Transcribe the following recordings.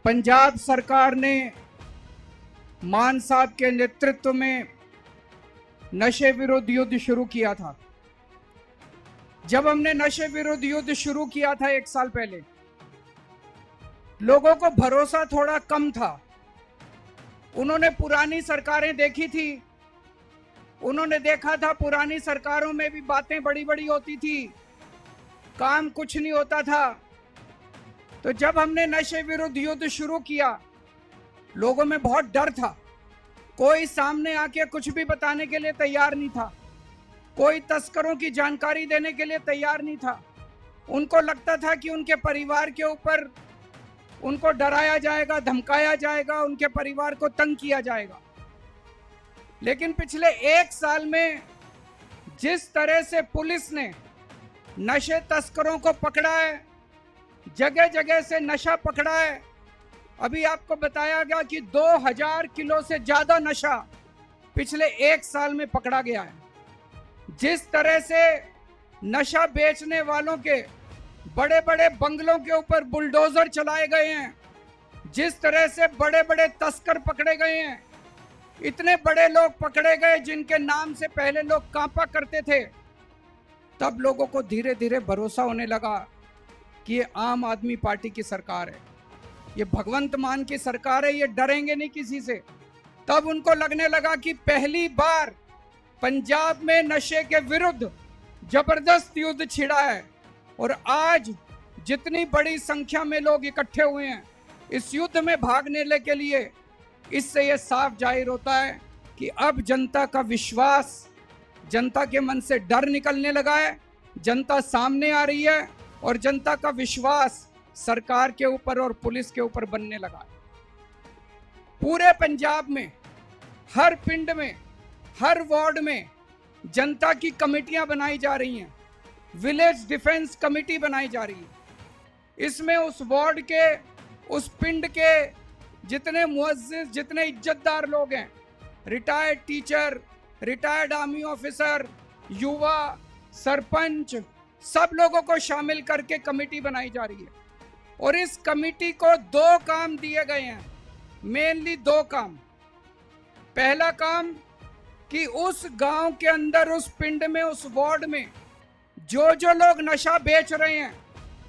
पंजाब सरकार ने मान साहब के नेतृत्व में नशे विरोध युद्ध शुरू किया था। जब हमने नशे विरोध युद्ध शुरू किया था 1 साल पहले, लोगों को भरोसा थोड़ा कम था। उन्होंने पुरानी सरकारें देखी थी, उन्होंने देखा था पुरानी सरकारों में भी बातें बड़ी बड़ी होती थी, काम कुछ नहीं होता था। तो जब हमने नशे विरुद्ध युद्ध शुरू किया, लोगों में बहुत डर था। कोई सामने आके कुछ भी बताने के लिए तैयार नहीं था, कोई तस्करों की जानकारी देने के लिए तैयार नहीं था। उनको लगता था कि उनके परिवार के ऊपर उनको डराया जाएगा, धमकाया जाएगा, उनके परिवार को तंग किया जाएगा। लेकिन पिछले 1 साल में जिस तरह से पुलिस ने नशे तस्करों को पकड़ा है, जगह जगह से नशा पकड़ा है। अभी आपको बताया गया कि 2000 किलो से ज्यादा नशा पिछले 1 साल में पकड़ा गया है। जिस तरह से नशा बेचने वालों के बड़े बड़े बंगलों के ऊपर बुलडोजर चलाए गए हैं, जिस तरह से बड़े बड़े तस्कर पकड़े गए हैं, इतने बड़े लोग पकड़े गए जिनके नाम से पहले लोग कांपा करते थे, तब लोगों को धीरे धीरे भरोसा होने लगा कि ये आम आदमी पार्टी की सरकार है, ये भगवंत मान की सरकार है, ये डरेंगे नहीं किसी से। तब उनको लगने लगा कि पहली बार पंजाब में नशे के विरुद्ध जबरदस्त युद्ध छिड़ा है। और आज जितनी बड़ी संख्या में लोग इकट्ठे हुए हैं इस युद्ध में भाग लेने के लिए, इससे यह साफ जाहिर होता है कि अब जनता का विश्वास, जनता के मन से डर निकलने लगा है, जनता सामने आ रही है और जनता का विश्वास सरकार के ऊपर और पुलिस के ऊपर बनने लगा है। पूरे पंजाब में हर पिंड में, हर वार्ड में जनता की कमेटियां बनाई जा रही हैं, विलेज डिफेंस कमेटी बनाई जा रही है। इसमें उस वार्ड के, उस पिंड के जितने मुअज्जिज, जितने इज्जतदार लोग हैं, retired teacher, retired army officer, युवा, सरपंच, सब लोगों को शामिल करके कमेटी बनाई जा रही है। और इस कमेटी को 2 काम दिए गए हैं, मेनली 2 काम। पहला काम कि उस गांव के अंदर, उस पिंड में, उस वार्ड में जो लोग नशा बेच रहे हैं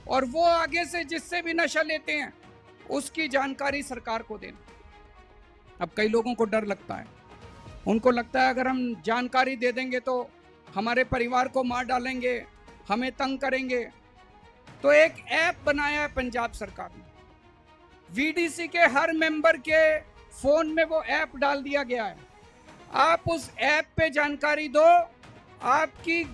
और वो आगे से जिससे भी नशा लेते हैं, उसकी जानकारी सरकार को देना। अब कई लोगों को डर लगता है, उनको लगता है अगर हम जानकारी दे देंगे तो हमारे परिवार को मार डालेंगे, हमें तंग करेंगे। तो एक ऐप बनाया है पंजाब सरकार ने, वीडीसी के हर मेंबर के फोन में वो ऐप डाल दिया गया है। आप उस ऐप पे जानकारी दो, आपकी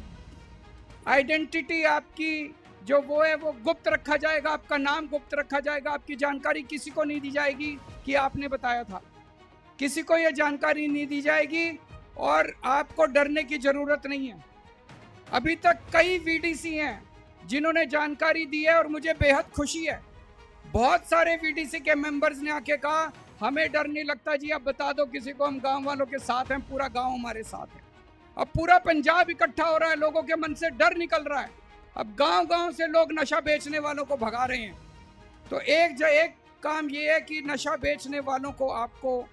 आइडेंटिटी, आपकी जो वो है वो गुप्त रखा जाएगा, आपका नाम गुप्त रखा जाएगा, आपकी जानकारी किसी को नहीं दी जाएगी कि आपने बताया था, किसी को यह जानकारी नहीं दी जाएगी और आपको डरने की जरूरत नहीं है। अभी तक कई वीडीसी हैं जिन्होंने जानकारी दी है और मुझे बेहद खुशी है। बहुत सारे वीडीसी के मेंबर्स ने आके कहा हमें डर नहीं लगता जी, अब बता दो किसी को, हम गांव वालों के साथ हैं, पूरा गांव हमारे साथ है। अब पूरा पंजाब इकट्ठा हो रहा है, लोगों के मन से डर निकल रहा है। अब गांव-गांव से लोग नशा बेचने वालों को भगा रहे हैं। तो एक काम ये है कि नशा बेचने वालों को आपको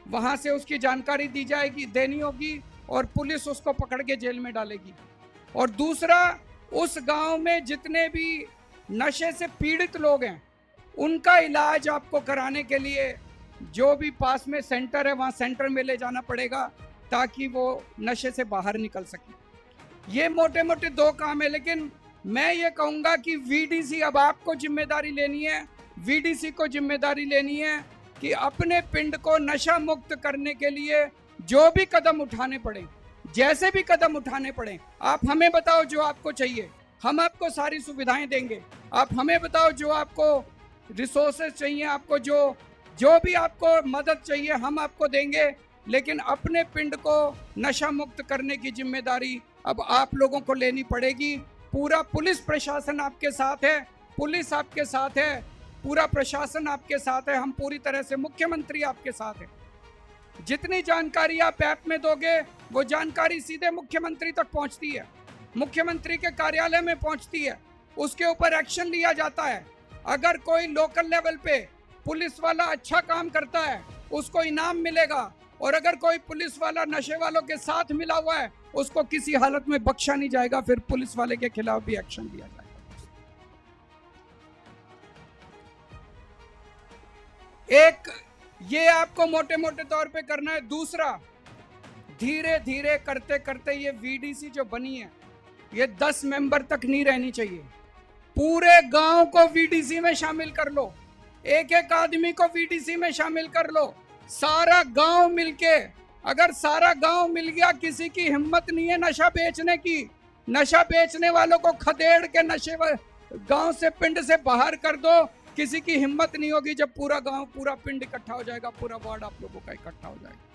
वहां से उसकी जानकारी दी जाएगी, देनी होगी और पुलिस उसको पकड़ के जेल में डालेगी। और दूसरा, उस गांव में जितने भी नशे से पीड़ित लोग हैं उनका इलाज आपको कराने के लिए जो भी पास में सेंटर है वहां सेंटर में ले जाना पड़ेगा ताकि वो नशे से बाहर निकल सके। ये मोटे मोटे 2 काम है, लेकिन मैं ये कहूँगा कि वीडीसी, अब आपको जिम्मेदारी लेनी है, वीडीसी को जिम्मेदारी लेनी है कि अपने पिंड को नशा मुक्त करने के लिए जो भी कदम उठाने पड़े, जैसे भी कदम उठाने पड़े, आप हमें बताओ जो आपको चाहिए, हम आपको सारी सुविधाएं देंगे। आप हमें बताओ जो आपको रिसोर्सेज चाहिए, आपको जो भी आपको मदद चाहिए हम आपको देंगे। लेकिन अपने पिंड को नशा मुक्त करने की जिम्मेदारी अब आप लोगों को लेनी पड़ेगी। पूरा पुलिस प्रशासन आपके साथ है, पुलिस आपके साथ है, पूरा प्रशासन आपके साथ है, हम पूरी तरह से, मुख्यमंत्री आपके साथ है। जितनी जानकारी आप ऐप में दोगे वो जानकारी सीधे मुख्यमंत्री तक पहुंचती है, मुख्यमंत्री के कार्यालय में पहुंचती है, उसके ऊपर एक्शन लिया जाता है। अगर कोई लोकल लेवल पे पुलिस वाला अच्छा काम करता है उसको इनाम मिलेगा, और अगर कोई पुलिस वाला नशे वालों के साथ मिला हुआ है उसको किसी हालत में बख्शा नहीं जाएगा, फिर पुलिस वाले के खिलाफ भी एक्शन लिया जाएगा। एक ये आपको मोटे मोटे तौर पे करना है। दूसरा, धीरे धीरे करते करते ये वीडीसी जो बनी है ये 10 मेंबर तक नहीं रहनी चाहिए। पूरे गांव को वीडीसी में शामिल कर लो, एक एक आदमी को वीडीसी में शामिल कर लो, सारा गांव मिलके। अगर सारा गांव मिल गया, किसी की हिम्मत नहीं है नशा बेचने की, नशा बेचने वालों को खदेड़ के नशे गांव से पिंड से बाहर कर दो, किसी की हिम्मत नहीं होगी। जब पूरा गांव पूरा पिंड इकट्ठा हो जाएगा, पूरा वार्ड आप लोगों का इकट्ठा हो जाएगा।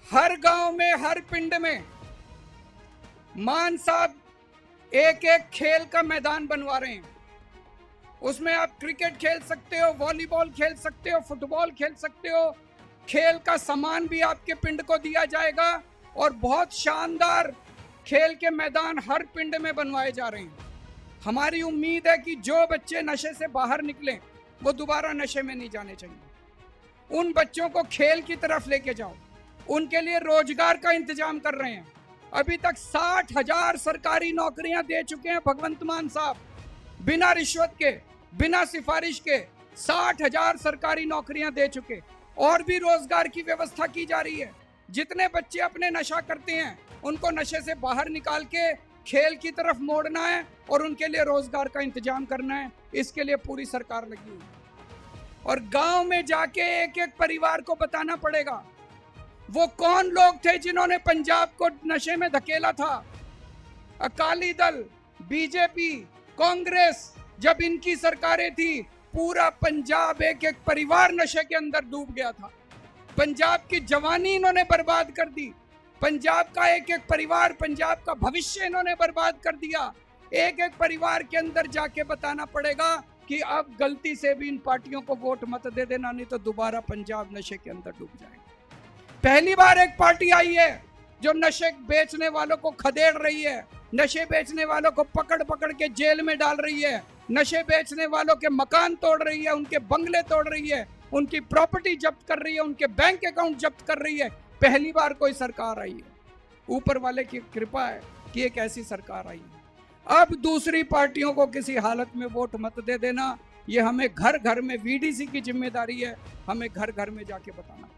हर गांव में, हर पिंड में मान साहब एक एक खेल का मैदान बनवा रहे हैं। उसमें आप क्रिकेट खेल सकते हो, वॉलीबॉल खेल सकते हो, फुटबॉल खेल सकते हो। खेल का सामान भी आपके पिंड को दिया जाएगा और बहुत शानदार खेल के मैदान हर पिंड में बनवाए जा रहे हैं। हमारी उम्मीद है कि जो बच्चे नशे से बाहर निकले वो दोबारा नशे में नहीं जाने चाहिए। उन बच्चों को खेल की तरफ लेके जाओ, उनके लिए रोजगार का इंतजाम कर रहे हैं। अभी तक 60,000 सरकारी नौकरियां दे चुके हैं भगवंत मान साहब, बिना रिश्वत के, बिना सिफारिश के 60,000 सरकारी नौकरियां दे चुके। और भी रोजगार की व्यवस्था की जा रही है। जितने बच्चे अपने नशा करते हैं उनको नशे से बाहर निकाल के खेल की तरफ मोड़ना है और उनके लिए रोजगार का इंतजाम करना है। इसके लिए पूरी सरकार लगी हुई है। और गांव में जाके एक एक परिवार को बताना पड़ेगा वो कौन लोग थे जिन्होंने पंजाब को नशे में धकेला था। अकाली दल, बीजेपी, कांग्रेस, जब इनकी सरकारें थी पूरा पंजाब एक एक परिवार नशे के अंदर डूब गया था। पंजाब की जवानी इन्होंने बर्बाद कर दी, पंजाब का एक एक परिवार, पंजाब का भविष्य इन्होंने बर्बाद कर दिया। एक एक परिवार के अंदर जाके बताना पड़ेगा कि अब गलती से भी इन पार्टियों को वोट मत दे देना, नहीं तो दोबारा पंजाब नशे के अंदर डूब जाएगा। पहली बार एक पार्टी आई है जो नशे बेचने वालों को खदेड़ रही है, नशे बेचने वालों को पकड़ पकड़ के जेल में डाल रही है, नशे बेचने वालों के मकान तोड़ रही है, उनके बंगले तोड़ रही है, उनकी प्रॉपर्टी जब्त कर रही है, उनके बैंक अकाउंट जब्त कर रही है। पहली बार कोई सरकार आई है। ऊपर वाले की कृपा है कि एक ऐसी सरकार आई है। अब दूसरी पार्टियों को किसी हालत में वोट मत दे देना। ये हमें घर घर में, वीडीसी की जिम्मेदारी है, हमें घर घर में जाके बताना।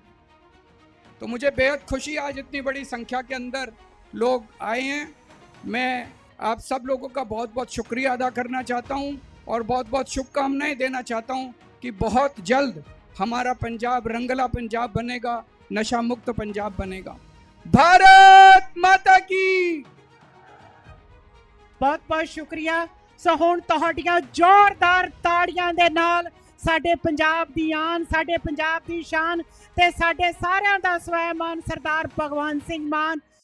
तो मुझे बेहद खुशी, आज इतनी बड़ी संख्या के अंदर लोग आए हैं। मैं आप सब लोगों का बहुत बहुत शुक्रिया अदा करना चाहता हूं और बहुत बहुत शुभकामनाएं देना चाहता हूं कि बहुत जल्द हमारा पंजाब रंगला पंजाब बनेगा, नशा मुक्त पंजाब बनेगा। भारत माता की। बहुत बहुत शुक्रिया। सो हुण तुहाडियां जोरदार ताड़ियां दे नाल साडे पंजाब दी आन, साडे पंजाब दी शान ते साडे सारियां दा स्वैमान सरदार भगवंत सिंह मान